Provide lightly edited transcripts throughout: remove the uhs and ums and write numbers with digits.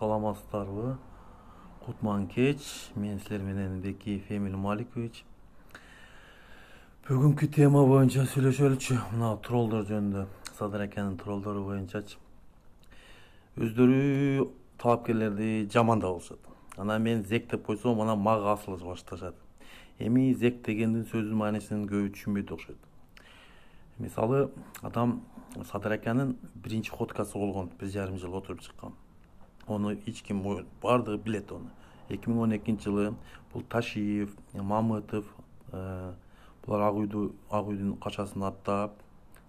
саламатсыздарбы? Кутман кеч. Мен силер менен Беки Фемил Маликович. Бүгүнкү тема боюнча сүйлөшөлүчү. Мына троллдор жөнүндө. Садыр акенин троллдору боюнчачы. Өздөрү талапкерлерди жамандап алышат. Анан мен зек деп койсом, анан мага асылыш башташат. Эми зек дегендин сөзүнүн маанисин көбү түшүнбөйт окшойт. Мисалы, адам Садыр акенин биринчи ходкасы болгон, 1,5 жыл отуруп чыккан. Onu hiç kim бардыгы билет onu. 2012-жылы бул Ташиев, Мамытов, булар Ак үйдүн качасын аттап,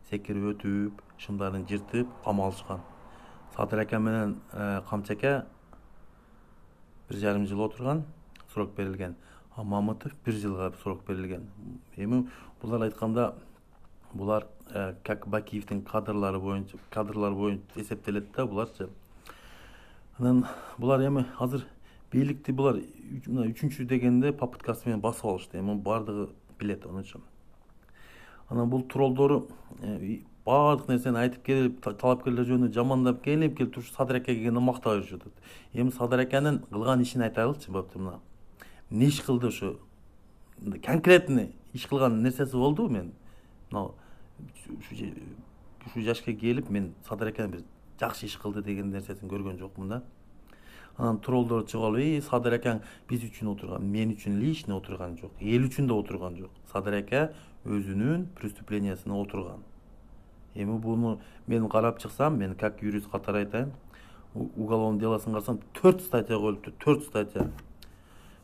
секирип өтүп, шымдарын жыртып камалышкан. Садыр аке менен Камчаке 1,5 жыл отурган, срок берилген. А Мамытов 1 жылга срок берилген. Эми булар айтканда, булар как Бакиевдин кадрлары боюнча эсептелет да, буларчы. Анан булар эми азыр бийликти булар 3-чү дегенде попыткасы менен басып алышты. Эми бардыгы билет онучу. Анан бул троллдору баардык нерсени айтып келип, талапкерлер жөнүндө жамандап келип туруп Садыр акеге келгенде мактап жүрүшөт. Эми Садыр акенин кылган ишин айтайлычы, болупту мына. Эмне иш кылды ушу? Конкретный иш кылган нерсеси болду мен. Мына ушу жашка келип мен Садыр акен бир жакшы иш кылды деген нерсесин көргөн жокмун да. Анан троллдор чыгып алып, Садыр акең биз үчүн отурган, мен үчүн лично отурган жок, эл үчүн да отурган жок. Садыр аке өзүнүн преступлениясына отурган. Эми буну мен карап чыксам, мен как юрист катары айтайын, уголовный делосын карасам 4 статья коюлупту, 4 статья.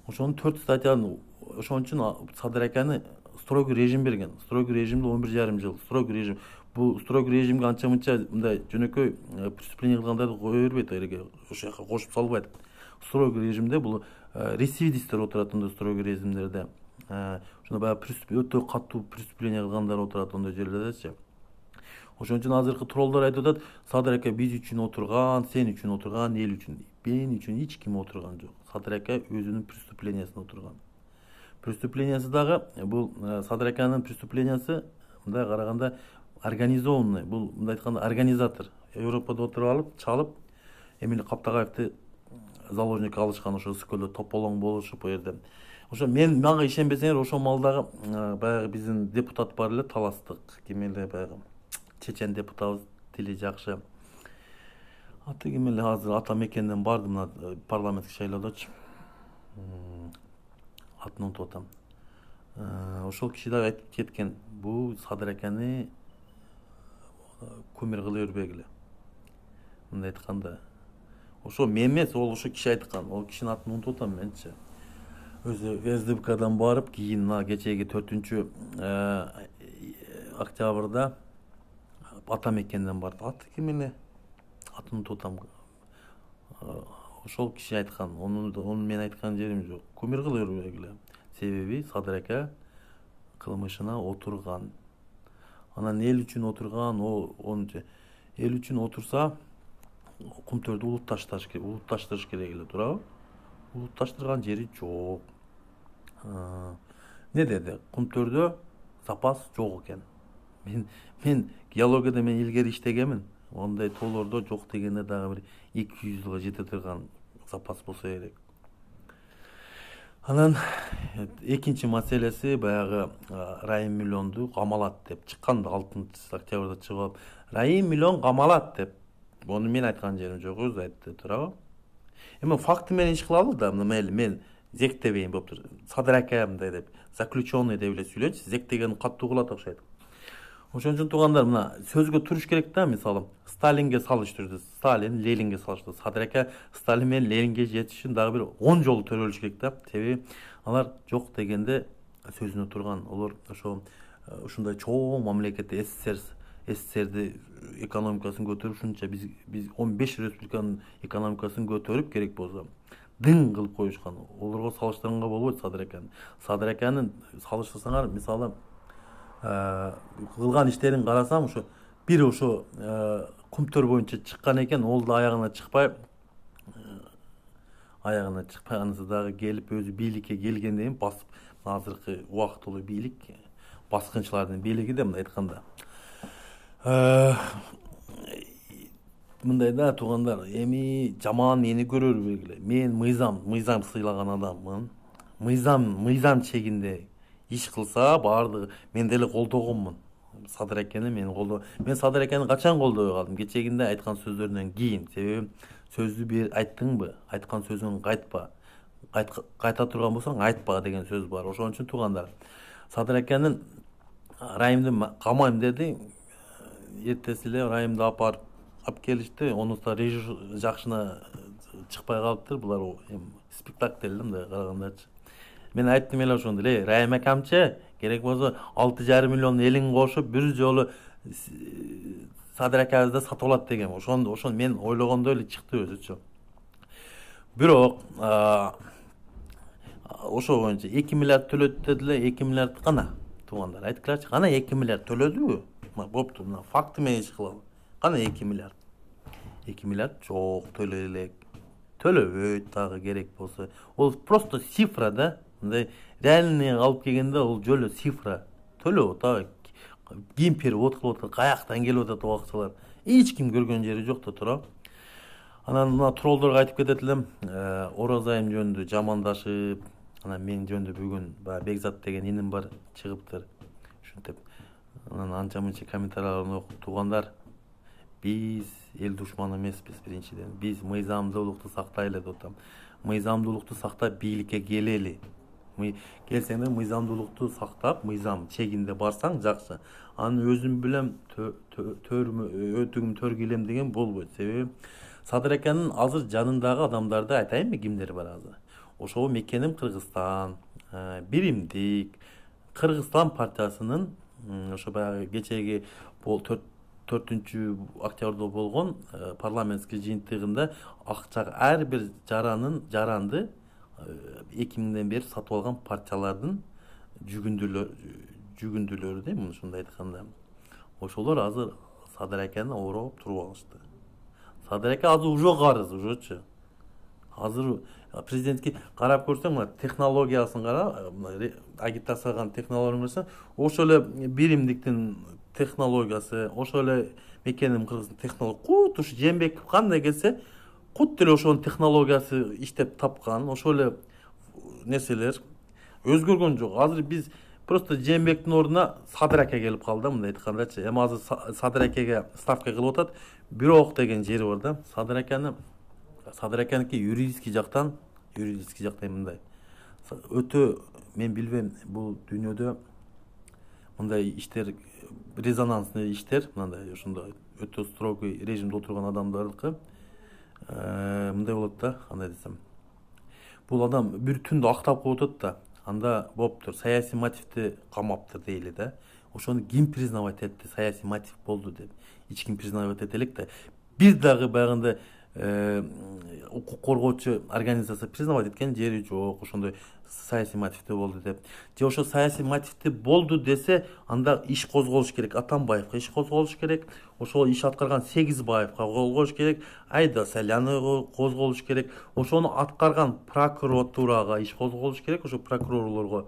Ошонун 4 статьяны ошон үчүн Садыр акени строгий режим берген. Строгий режимде 11,5 жыл. Строгий режим. Бул строгий режимге анча-мынча мындай жөнөкөй преступление кылгандарды кое бербейт, эреге ошол жака кошуп салбайт. Строгий режимде бул рецидивисттер отурат ондой строгий режимдерде. Ошондо баягы өтө катуу преступление кылгандар отурат ондой жерлердечи. Ошон үчүн азыркы троллдор айтып атат, Садыр аке биз үчүн отурган, сен үчүн отурган, эл үчүн. Мен үчүн эч ким отурган жок. Садыр аке өзүнүн преступлениясына отурган. Преступлениясы дагы бул Садыр акенин преступлениясы мындай караганда организованный, бул мындай айтканда организатор. Европада отуруп алып, чалып, Эмиль Каптагаевди заложник алышкан, ошо Скөлдө тополоң болушуп, ал жерде. Ошо мага ишенбесеңер, ошол малдагы баягы биздин депутат бар эле, таластык, ким эле баягы чечен депутатыбыз, тили жакшы. Аты ким эле азыр ата мекенден барды мына парламенттик шайлоодочу. Атын унутуп атам. Ошол киши да айтып кеткен, бул Садыр акени көмүр кыла бербегиле. Мындай айтканда, ошо мен эмес, ошо киши айткан. Ол кишинин атын унутуп атам менчи. Өзү СДПКдан барып, кийин мына кечеги 4-октябрда ата мекенден барды. Аты ким эле? Атын унутуп атам. Ошол киши айткан. Онун мен айткан жерим жок. Көмүр кыла бербегиле. Себеби Садыр аке кылмышына отурган. Анан эл үчүн отурган, эл үчүн отурса, Кумтөрдү улутташтырыш керек эле, туурабы? Улутташтырган жери жок. Не деди? Кумтөрдө запас жок экен. Мен геологияда мен илгери иштегенмин. Ондай тоолордо жок дегенде дагы бир 200 жылга жете турган запас болсо керек. Анан экинчи маселеси баягы Райым Миллионду камалат деп чыккан, 6-октябрда чыгып алып, Райым Миллион камалат деп. Мону мен айткан жерим жок, өзү айтты, туурабы? Эми факты менен иш кылалы да, мен зектебейин болуптур. Садыр аке мындай деп, заключенный деп эле сүйлөчү, зектеген каттуу кылат окшойт. Ошон үчүн туугандар, мына сөзгө туруш керек да, мисалы, Сталинге салыштырды. Сталин, Ленинге салыштырды. Садыр аке Сталин менен Ленинге жетиш үчүн дагы бир 10 жолу төрөлүш керек да. Себеби алар жок дегенде сөзүнө турган. Олар ушундай чоң мамлекетти СССРди экономикасын көтөрүп, ушунча биз 15 республиканын экономикасын көтөрүп керек болсо дың кылып коюшкан. Олорго салыштырганга болбойт Садыр акени. Садыр акенин салыштырсаңар, мисалы, кылган иштерин карасам, бир ошо Кумтөр боюнча чыккан экен, ол да аягына чыкпай, анысы дагы келип өзү бийликке келгенден кийин басып, азыркы убактылуу бийлик баскынчылардын бийлиги да, мындай айтканда. мындай да туугандар, эми жаман мени көрөр белгиле. Мен мыйзам сыйлаган адаммын. Мыйзам чегинде иш кылса баардыгы мен деле колдогонмун. Садыр Экени мен Садыр Экени качан колдобой калдым? Кечегинде айткан сөздөрүнөн кийин. Себеби сөздү бир айттыңбы, айткан сөзүңдү кайтпа. Кайта турган болсоң айтпа деген сөз бар. Ошон үчүн туугандар, Садыр Экенин Райымды камайм деди. Эртеси эле Райымды алып келишти. Онусу режиссер жакшына чыкпай калыптыр. Булар спектакль эле мындай карагандачы. Мен айттым эле ошондо, Райым акамчы, керек болсо 6,5 миллион элин кошуп бир жолу Садыр акабызды сатып алат деген. Ошондо мен ойлогондой эле чыкты өзүчө. Бирок ошо боюнча 2 миллиард төлөт дедиле. 2 миллиард кана туугандар айткылачы, кана 2 миллиард төлөдүбү? Боптур, мына факты менен иш кылалы. Кана 2 миллиард? 2 миллиард жок, төлөй элек. Төлөбөйт дагы керек болсо. Ол просто цифра да. Мындай реальный алып келгенде ол жолу цифра. Төлөп атабы. Ким перевод кылып атат, каяктан келип атат о акчалар. Эч ким көргөн жери жок да тура. Анан мына троллдорго айтып кетет элем, Оразайым жөнүндө жамандашып, анан мен жөнүндө бүгүн баягы Бекзат деген иним бар чыгыптыр. Ушинтип анан анча мынча комментарийлерин окуп, туугандар, биз эл душманы эмеспиз биринчиден. Биз мыйзамдуулукту сактайлы деп атам. Мыйзамдуулукту сактап бийликке келели. Келсең да мыйзамдуулукту сактап, мыйзам чегинде барсаң жакшы. Анын өзүм билем өтүгүм төр килем деген болбойт. Себеби Садыр Экенин азыр жанындагы адамдарды айтайынбы кимдер бар азыр? Ошо мекеним Кыргызстан, биримдик, Кыргызстан партиясынын ошо баягы кечеги 4 октябрда болгон парламенттик жыйынтыгында акчага ар бир жаранды 2000-ден бери сатып алган партиялардын жүгүндүлөрү дейм, ушундай айтканда. Ошолор азыр Садыр Экени ороп туруп алышты. Садыр Эке азыр уже карыз, ужечу. Азыр президентке карап көрсөң, мына технологиясын кара, агитация кылган технологиясын көрсөң, ошо эле биримдиктин технологиясы, ошо эле мекеним Кыргыздын технологиясы, кут ушу Жээнбеков кандай келсе, кут деле ошонун технологиясы иштеп тапкан, ошо эле нерселер өзгөргөн жок. Азыр биз просто Жээнбектин ордуна Садыр Эке келип калды, мындай айткандачы. Эми азыр Садыр Экеге ставка кылып атат. Бирок деген жери бар да. Садыр Экеники юридический жактан мындай. Өтө мен билбейм, бул дүйнөдө мындай иштер, резонансный иштер, мындай ошондой өтө строгий режимде отурган адамдардыкы мындай болот да, кандай десем. Бул адам бир түндө актап коюп атат да, анда болуптур, саясий мотивди камаптыр дейли да. Ошону ким признавать этти, саясий мотив болду деп. Эч ким признавать эте элек да. Бир дагы баягындай укук коргоочу организация признавать эткен жери жок, ошондой саясий мотивде болду деп. Же ошо саясий мотивде болду десе, анда иш козголуш керек. Атамбаевга иш козголуш керек. Ошол иш аткарган Сегизбаевга козголуш керек. Айда Саляновго козголуш керек. Ошону аткарган прокуратурага иш козголуш керек. Ошо прокурорлорго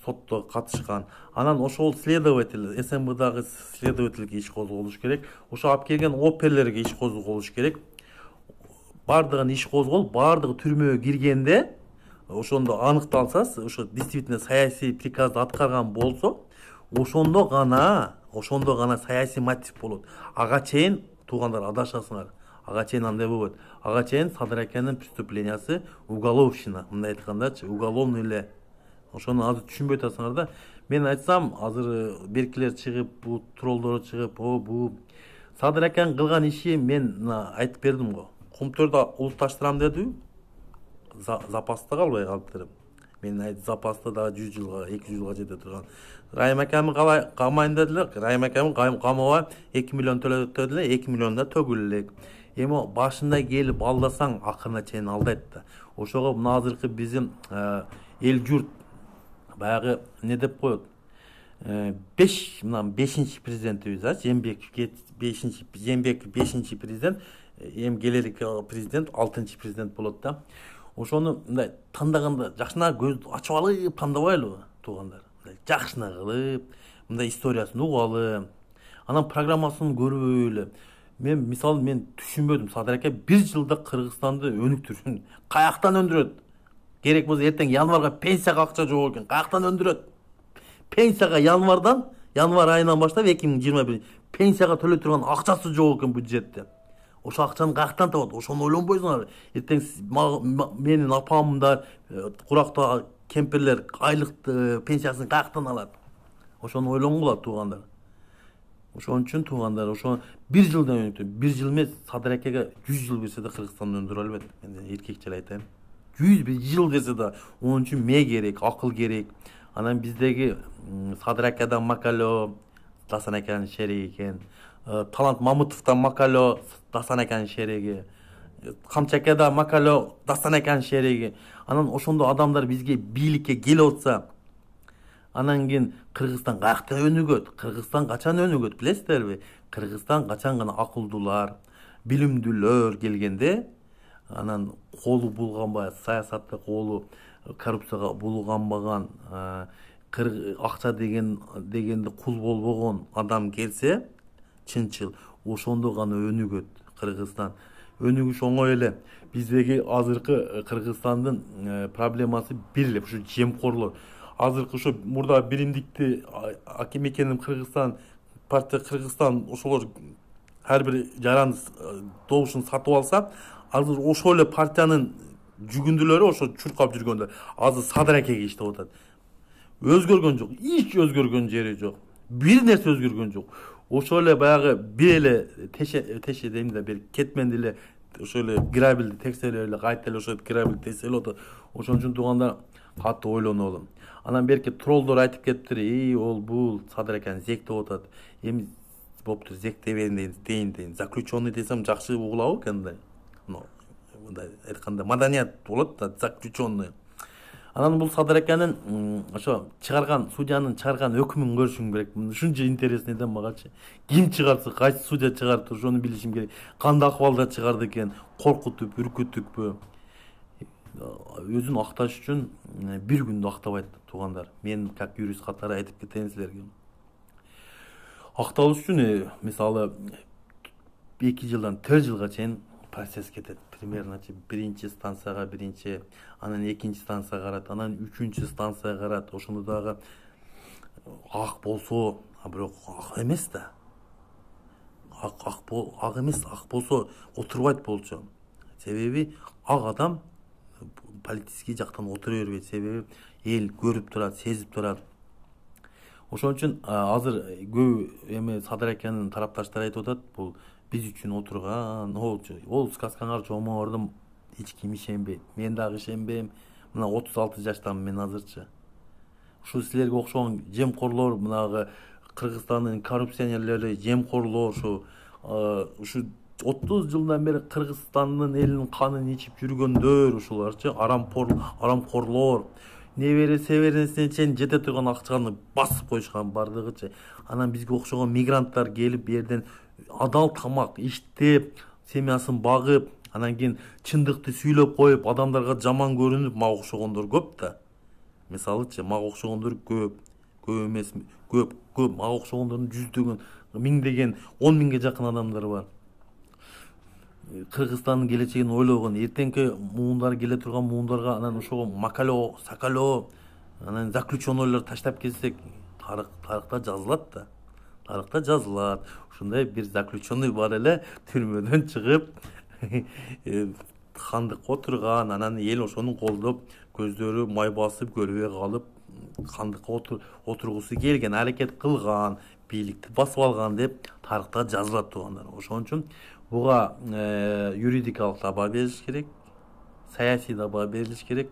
сотто катышкан. Анан ошол следователь, СМБдагы следовательге иш козголуш керек. Ошо алып келген оперлерге иш козголуш керек. Бардыгын иш козголуп, бардыгы түрмөгө киргенде, ошондо аныкталса, ошо действительно саясий приказды аткарган болсо, ошондо гана саясий мотив болот. Ага чейин туугандар адашасыңар. Ага чейин андай болбойт. Ага чейин Садыр Экенин преступлениясы уголовщина, мындай айткандачы, уголовный эле. Ошону азыр түшүнбөй атасыңар да. Мен айтсам, азыр беркилер чыгып, бул троллдор чыгып, бул Садыр Экен кылган иши мен айтып бердим го. Кумтөрдө улутташтырам дедиби? Запаста калбай калыптыр. Мен запаста да 100 жылга, 200 жылга жете турган. Райым акамы камайын дедилер. Райым акамы камабай 2 миллион төлөдү дедилер. 2 миллион да төгүлө элек. Эми башында келип алдасаң акырына чейин алдайт да. Ошого мына азыркы биздин эл журт баягы не деп коет. 5-ши президентибиз, Жээнбеков 5-ши президент, эми келелик президент 6-ши президент болот да. Ошону мындай тандаганда жакшына көздү ачып алып тандабайлы туугандар. Жакшына кылып, мындай историясын угалы, анан программасын көрбөй эле. мен түшүнбөдүм. Садыр аке 1 жылда Кыргызстанды өнүктүрүн. Каяктан өндүрөт? Керек болсо эртең январга пенсияга акча жок экен. Каяктан өндүрөт? Пенсияга январ айынан баштап 2021 пенсияга төлөй турган акчасы жок экен бюджетте. Ошо акчаны каяктан табат? Ошону ойлонбойсуңарбы? Эртең менин апам да куракта кемпирлер айлык пенсиясын каяктан алат? Ошону ойлонгула туугандар. Ошон үчүн туугандар, ошо 1 жылда өнүктү. 1 жыл эмес, Садыр акеге 100 жыл берсе да Кыргызстанды өндүрө албайт. Мен эркекчил айтайын. 100 жыл берсе да, onun için me gerek, akıl gerek. Anam bizdeki Sadraka'dan Makalo, Dasanaka'nın şereyken, Talant Mamutov'dan Makalo, Dasanaka'nın şereyge, Kamçaka'da Makalo, Dasanaka'nın şereyge. Anan oşonda adamlar bizge birlikte gel olsa, anan gen Kırgızstan kayakta önügöt, Kırgızstan kaçan önügöt, bilesizler mi? Kırgızstan kaçan gana akıldılar, bilimdüler gelgende, анан колу булганбай, саясатта колу коррупцияга булганбаган, акча дегенде кул болбогон адам келсе, чынчыл, ошондо гана өнүгөт Кыргызстан. Өнүгүш оңой эле. Биздеги азыркы Кыргызстандын проблемасы бир эле, ушу жемкорлор. Азыркы ошо мурда биримдикти аким экеним Кыргызстан, партия Кыргызстан ошолор ар бир жаран добушун сатып алса, азыр ошол эле партиянын жүгүндүлөрү ошо чуркап жүргөндө азыр Садыр акеге иштеп атат. Өзгөргөн жок, эч өзгөргөн жери жок. Бир нерсе өзгөргөн жок. Ошол эле баягы бир эле теше дейм да, бир кетменди эле ошол эле грабилди текселеп эле кайта эле ошо грабилди текселеп атат. Ошон үчүн туугандар катуу ойлонолу. Анан берки троллдор айтып кетиптир, ол бул Садыр акени зектеп атат. Эми болуптур, зектебейин дейин. Заключенный десем жакшы угулабы экен да. Мындай айтканда маданият болот да, заключенный. Анан бул Садыр акенин ошо чыгарган судьянын чыгарган өкүмүн көрүшүм керек. Ушунча интересный да магачы. Ким чыгарса, кайсы судья чыгарып, ошону билишим керек. Кандай акыбалда чыгарды экен, коркутуп, үркүтүппү. Өзүн акташ үчүн бир күндө актабайт туугандар. Мен как юрист катары айтып кетейин силерге. Акталыш үчүн мисалы 2 жылдан 4 жылга чейин процесс кетет. Примерно биринчи станцияга биринчи, анан экинчи станцияга карат, анан үчүнчү станцияга карат. Ошондо дагы ак болсо, бирок ак эмес да. Ак эмес, ак болсо отурбайт болчу. Себеби ак адам политический жактан отура бербейт. Себеби эл көрүп турат, сезип турат. Ошон үчүн азыр көп эме Садыр акенин тарапташтары айтып атат, бул биз үчүн отурган, ол сказкаңар жомордум, эч ким ишенбейт. Мен дагы ишенбейм. Мына 36 жаштамын мен азырчы. Ушу силерге окшогон жемкорлор, мынагы Кыргызстандын коррупционерлери, жемкорлор, ушу 30 жылдан бери Кыргызстандын элинин канын ичип жүргөндөр, ушуларчы арамкорлор. Небере севересине чейин жете турган акчаны басып коюшкан бардыгычы. Анан бизге окшогон мигранттар келип бу жерден адал тамак иштеп, семьясын багып, анан кийин чындыкты сүйлөп коюп, адамдарга жаман көрүнүп, мага окшогондор көп да. Мисалычы, мага окшогондор көп эмес, көп, мага окшогондордун жүздөгөн, миңдеген, 10 миңге жакын адамдар бар. Кыргызстандын келечегин ойлогон, эртеңки муундар келе турган муундарга анан ошого макало, сакало, анан заключенныйлар таштап кетсек, тарыхта жазылат да. Тарыхта жазылат. Ушундай бир заключенный бар эле, түрмөдөн чыгып, хандыкка отурган, анан эл ошону колдоп, көздөрү май басып, көрбөй калып, хандыкка отургусу келген, аракет кылган, бийликти басып алган деп тарыхта жазылат туугандар. Ошон үчүн буга юридикалык да баа берилиш керек, саясий да баа берилиш керек.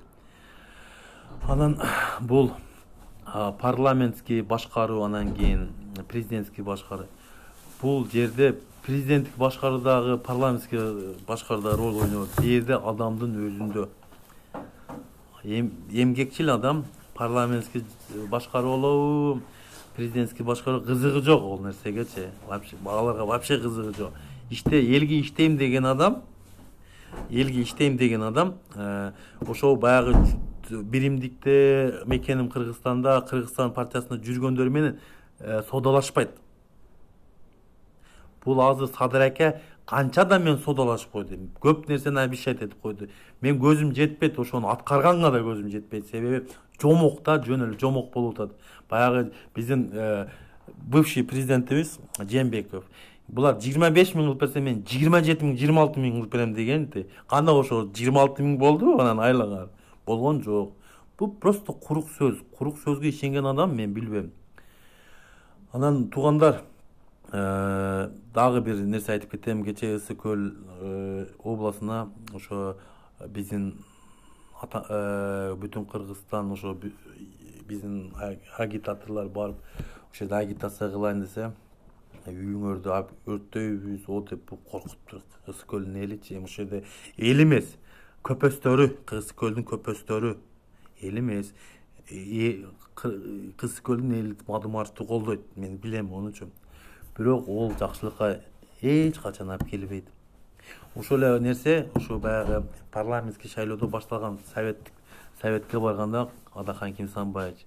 Анан бул парламентский башкаруу, анан кийин президентский башкаруу. Бул жерде президенттик башкаруудагы парламентский башкарууда роль ойнойт. Бу жерде адамдын өзүндө. Эмгекчил адам парламентский башкаруу болобу, президентский башкаруу кызыгы жок ол нерсегечи. Аларга вообще кызыгы жок. Элге иштейм деген адам, ошол баягы биримдикте мекеним Кыргызстанда, Кыргызстан партиясында жүргөндөр менен содалашпайт. Бул азыр Садыр аке канчадан мен содалашып койду. Көп нерсени обещать этип койду. Мен көзүм жетпейт, ошону аткарганга да көзүм жетпейт. Себеби жомок да, жөн эле жомок болуп атат. Баягы биздин бывший президентибиз Жээнбеков. Булар 25 миң кылып берсе, мен 27 миң, 26 миң кылып берем дегенди. Кандай ошо 26 миң болду, анан айлыгы болгон жок. Бул просто курук сөз. Курук сөзгө ишенген адам мен билбейм. Анан туугандар, дагы бир нерсе айтып кетем. Кечээ Ысык Көл областына ошо биздин бүтүн Кыргызстан ошо биздин агитаторлор барып ошол жерде агитация кылайын десе, үйүңөрдү өрттөйбүз, о деп коркутту. Ысык Көлдүн эличи ошол жерде эл эмес, көпөстөрү, Ысык Көлдүн көпөстөрү эл эмес. Ысык Көлдүн эли Мадымаровду колдойт, мен билем ону үчүн. Бирок ол жакшылыкка эч качан алып келбейт. Ошол эле нерсе ошо баягы парламентский шайлоодо башталган советке барганда Адахан Кимсанбаевич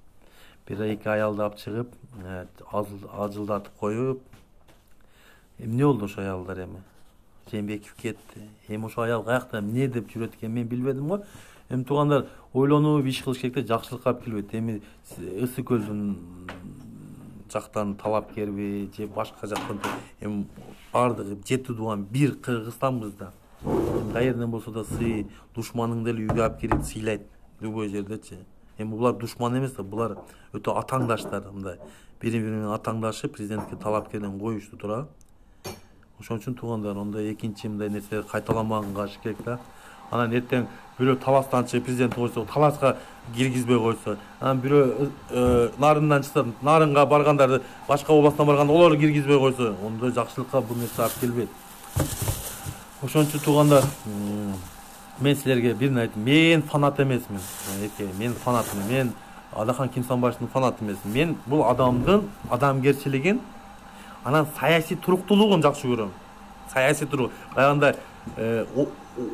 бир эки аялды алып чыгып, ажылдатып коюп, эмне болду ошо аялдар эми? Жээнбеков кетти. Эми ошо аял каякта эмне деп жүрөт экен, мен билбедим го. Эми туугандар, ойлонуп иш кылыш керек да, жакшылыкка алып келбейт. Эми Ысык Көлдүн жактан талапкерби же башка жактан, эми бардыгы жети тууган бир Кыргызстанбыз да. Каерден болсо да сый, душманыңды эле үйгө алып келип сыйлайт любой жердечи. Эми булар душман эмес да, булар өтө атаңдаштар, мындай бири-бири менен атаңдашып президентке талапкерден коюшту тура. Ошон үчүн туугандар, ондай экинчи мындай нерселер кайталамаганга керек да. Анан эртең бирөө таластан чыгып президент койсо, таласка киргизбей койсо, анан бирөө нарындан чыкса, нарынга баргандарды, башка областтан барганда олорду киргизбей койсо, ондой жакшылыкка бул нерсе алып келбейт. Ошон үчүн туугандар, мен силерге бирин айтайын, мен фанат эмесмин. Мен фанат эмесмин. Мен Адахан Кимсанбаевдин фанаты эмесмин. Мен бул адамдын адамгерчилигин, анан саясий туруктуулугун жакшы көрөм. Саясий турук. Баягындай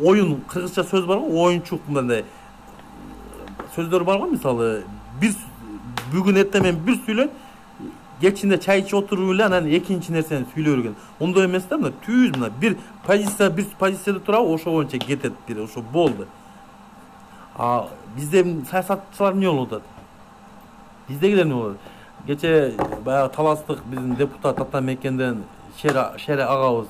оюн, кыргызча сөз бар го, оюнчук мындай сөздөр бар го, мисалы, бүгүн эртең мен бир сүйлөйм, кечинде чай ичип отуруп эле анан экинчи нерсени сүйлөй берген. Ондой эмес да, мына түз, мына бир позицияда турабы, ошо боюнча кетет, бир ошо болду. Бизде саясатчылар эмне болуп атат? Биздегилер эмне болот? Кечээ баягы таластык биздин депутат Атамекенден Шере агабыз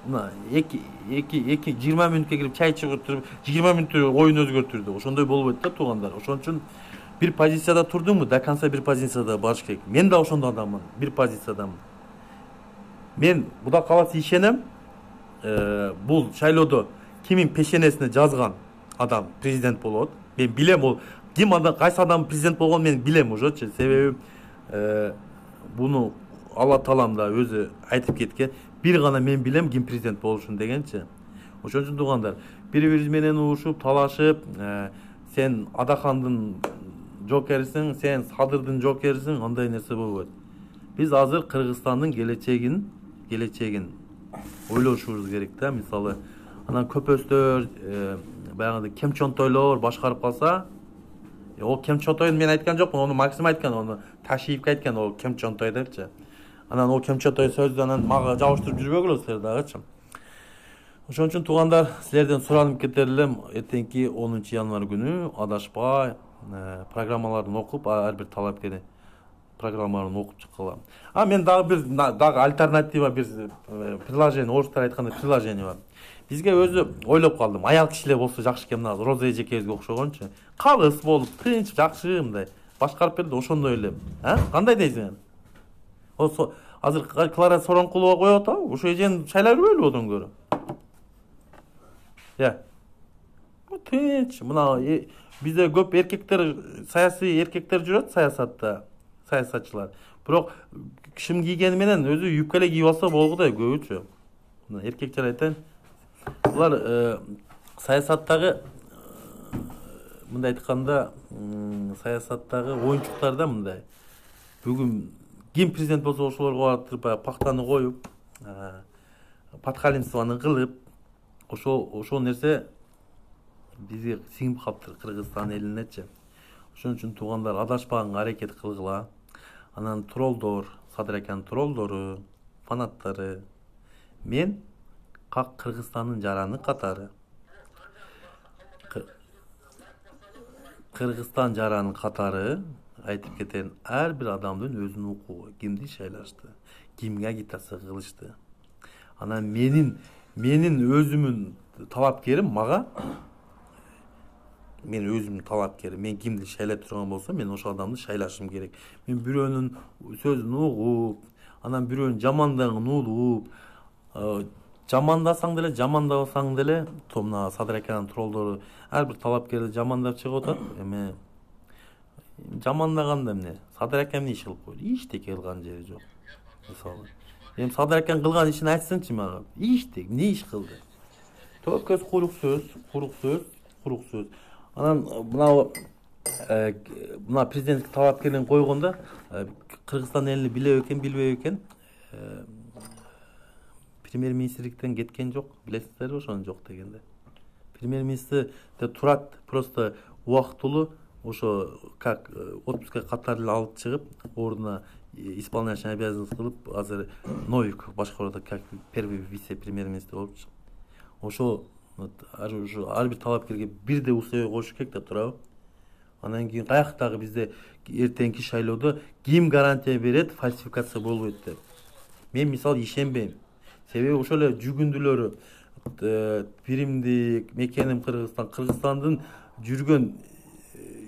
мына 20 мүнөткө кирип чай ичип отуруп 20 мүнөттө оюн өзгөртүрдү. Ошондой болбойт да, туугандар. Ошон үчүн бир позицияда турдуңбу, до конца бир позицияда барыш керек. Мен да ошондой адаммын, бир позициядамын. Мен Кудай кааласа ишенем, бул шайлоодо кимин пешенесине жазган адам президент болот. Мен билем, ол ким адам, кайсы адам президент болгонун мен билем ошочу. Себеби буну Алла Таалам да өзү айтып кеткен. Бир гана мен билем ким президент болушун дегенчи. Ошон үчүн туугандар, бири-бириз менен уушуп, талашып, сен Адахандын жокерисиң, сен Садырдын жокерисиң, андай нерсе болбойт. Биз азыр Кыргызстандын келечегин ойлошубуз керек да. Мисалы, анан көпөстөр, баягындай кемчонтойлор башкарып калса, ол кемчонтойду мен айткан жокмун, ону Максим айткан, ону Ташиевке айткан, ол кемчонтой депчи. Анан ол кемчонтой сөздү анан мага жабыштырып жүрбөгүлө силер дагычы. Ошон үчүн туугандар, силерден суранып кетер элем, эртеңки 10 январь күнү адашпай программаларын окуп, ар бир талапкер программаларын окуп чыккыла. Мен дагы альтернатива бир приложение, орустар айтканда приложение бар. Бизге өзү ойлоп калдым, аял кишилер болсо жакшы экен, мына Роза эжекебизге окшогончу. Калыс болуп, тынч, жакшы мындай башкарып берди, ошондой элем. Кандай дейсиң? Азыр Клара Сооронкулова коюп атабы? Ошо эжени шайлай бербөйлүбү одан көрө? Тынч, мына бизде көп эркектер, саясий эркектер жүрөт саясатта, саясатчылар. Бирок кишим кийгени менен өзү юбка эле кийип алса болгудай көбүчө. Мына эркекчер айтайын. Булар саясаттагы мындай айтканда, саясаттагы оюнчуктар да мындай. Бүгүн ким президент болсо ошолорго барып пактаны коюп, Подхалимствоны кылып, ошол нерсе бизге сиңип калыптыр Кыргызстан элинечи. Ошон үчүн туугандар, адашпаганга аракет кылгыла. Анан троллдор, Садыр акенин троллдору, фанаттары, мен Кыргызстандын жараны катары. Кыргызстан жаранын катары айтып кетейин, ар бир адамдын өзүнүн укугу, кимди шайлашты, кимге агитация кылышты. Анан менин өзүмүн талапкерим мага, мен өзүмдүн талапкерим, мен кимди шайлай турган болсом, мен ошол адамды шайлашым керек. Мен бирөөнүн сөзүн угуп, анан бирөөнүн жамандыгын угуп, жамандасаң деле, жамандабасаң деле, мына Садыр аканын троллдору ар бир талапкерди жамандап чыгып атат. Эми жамандаганда эмне? Садыр ака эмне иш кылып койду? Эчтеке кылган жери жок. Мисалы. Эми Садыр акан кылган ишин айтсынчы мага. Эчтеке, эмне иш кылды? Төп көз курук сөз. Анан мына президенттик талапкерлерин койгондо Кыргызстан элини билбейби экен? Премьер-министрликтен кеткен жок, билесиздерби ошону жок дегенде. Премьер-министрде турат, просто убактылуу ошо как отпускка катар эле алып чыгып, ордуна исполняющий обязанность кылып, азыр Новик башкарууда как первый вице-премьер-министр болуп чыгып. Ошо ар бир талапкерге бирдей условия коюш керек да турабы? Анан кийин каяктагы бизде эртеңки шайлоодо ким гарантия берет фальсификация болбойт деп? Мен мисалы ишенбейм. Себеби ошол эле жүгүндүлөрү биримдик мекеним Кыргызстандын жүргөн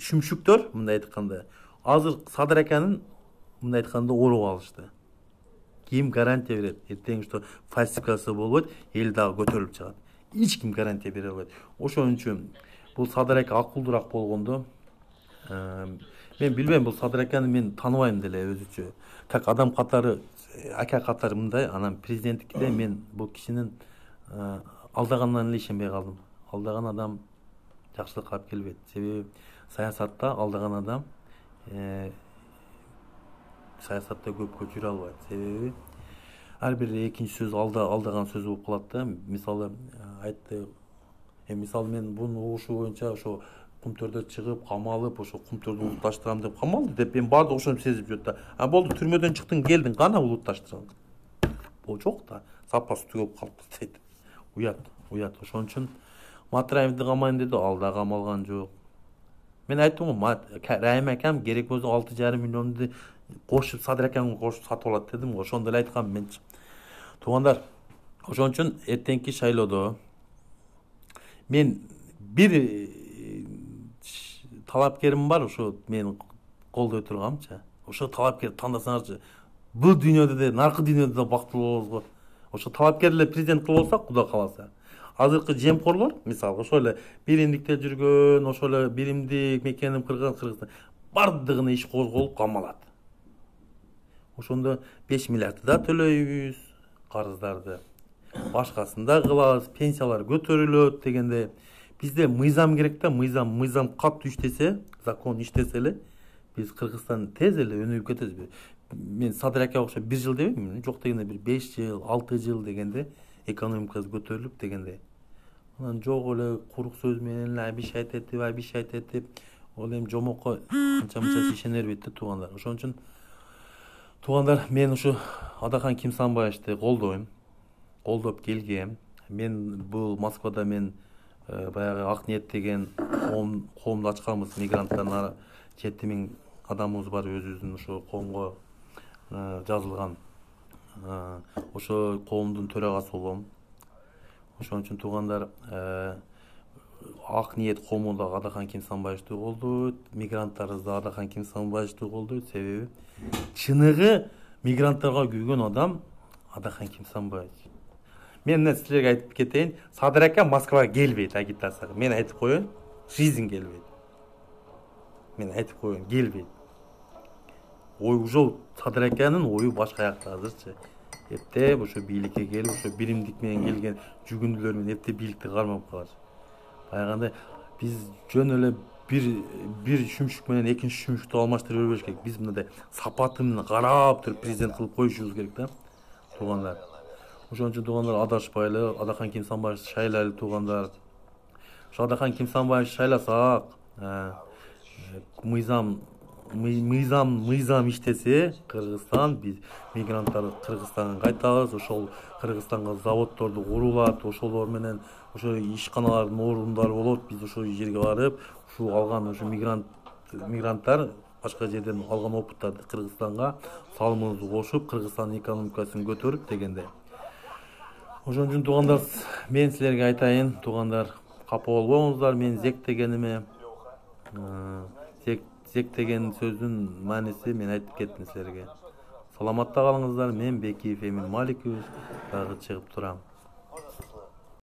шүмшүктөр, мындай айтканда, азыр Садыр аканын мындай айтканда ороп алышты. Ким гарантия берет? Эртең что фальсификация болбойт, эл дагы көтөрүлүп чыгат. Эч ким гарантия бере албайт. Ошон үчүн бул Садыр ака акылдуураак болгондо, мен билбейм, бул Садыр аканы мен тааныбайм деле өзүчө. Как адам катары, ака катары мындай, анан президенттикте мен бул кишинин алдагандан эле ишенбей калдым. Алдаган адам жакшылыкка алып келбейт. Себеби саясатта алдаган адам саясатта көпкө жүрө албайт. Себеби ар бир экинчи сөз алдаган сөз болуп калат да. Мисалы айтты, мисалы мен бунун угушу боюнча ошо Кумтөрдө чыгып, камалып, ошо Кумтөрдү улутташтырам деп камалды деп мен баардык ошону сезип жүрөт да. А болду, түрмөдөн чыктың, келдиң, кана улутташтырам. Бул жок да. Запас түгөп калыпты дейт. Уят. Ошон үчүн Матраевди камайын деди, ал да камалган жок. Мен айттым го, Райым акам керек болсо 6,5 миллионду кошуп Садыр акамга кошуп сатып алат дедим го. Ошондо эле айткам менчи. Туугандар, ошон үчүн эртеңки шайлоодо мен бир талапкерим бар, ошо мен колдой тургамчы. Ошо талапкерди тандасаңарчы. Бул дүйнөдө да, наркы дүйнөдө да бактылуу болобуз го. Ошо талапкерлер президент кылып алсак, Кудай кааласа. Азыркы жемкорлор, мисалы, ошо эле биримдикте жүргөн, ошо эле биримдик мекеним Кыргызстан, бардыгына иш козголуп камалат. Ошондо 5 миллиардты да төлөйбүз, карыздарды. Башкасын да кылабыз, пенсиялар көтөрүлөт дегенде. Бизде мыйзам керек да, мыйзам катуу иштесе, закон иштесе эле, биз Кыргызстан тез эле өнүгүп кетебиз. Мен Садыр акага окшоп 1 жыл дебейм, жок дегенде бир 5 жыл, 6 жыл дегенде экономикасы көтөрүлүп дегенде. Анан жок эле курук сөз менен обещать этип, ол эми жомокко анча-мынча ишене бербейт да туугандар. Ошон үчүн туугандар, мен ушу Адахан Кимсанбаевди колдоп келгем. Мен бул Москвада мен баягы Ак Ниет деген коомду ачканбыз, мигранттардын 7,000 адамыбыз бар, өзүбүздүн ошо коомго жазылган. Ошо коомдун төрагасы болом. Ошон үчүн туугандар, Ак Ниет коому да Адахан Кимсанбаевди колдойт, мигранттарыбыз да Адахан Кимсанбаевди колдойт. Себеби чыныгы мигранттарга күйгөн адам Адахан Кимсанбаев. Мен силерге айтып кетейин, Садыр ака Москвага келбейт агитацияга. Мен айтып коеюн, жизнь келбейт. Мен айтып коеюн, келбейт. Ошол Садыр аканын ою башка жакта азырчы. Эптеп ошо бийликке келип, ошо биримдик менен келген жүгүндүлөр менен эптеп бийликти кармап калат. Баягында биз жөн эле бир шүмшүк менен экинчи шүмшүктү алмаштырып бербеш керек. Биз мындай сапаты менен карап туруп президент кылып коюшубуз керек да, туугандар. Ошон үчүн туугандар, адашпайлы, Адахан Кимсанбаевди шайлайлы туугандар. Ошо Адахан Кимсанбаевди шайласак, мыйзам мыйзам иштесе Кыргызстан, биз мигранттар Кыргызстанга кайтабыз, ошол Кыргызстанга заводдорду курулат, ошолор менен ошо ишканалардын орундары болот, биз ошол жерге барып ушул алган ошо мигранттар башка жерден алган опыттарды Кыргызстанга салымыбызды кошуп, Кыргызстандын экономикасын көтөрүп дегенде. Ошон үчүн туугандар, мен силерге айтайын, туугандар, капа болбоңуздар менин зектегениме. Зек деген сөздүн мааниси мен айтып кеттим силерге. Саламатта калыңыздар. Мен Бекиев Эмин Маликович дагы чыгып турам.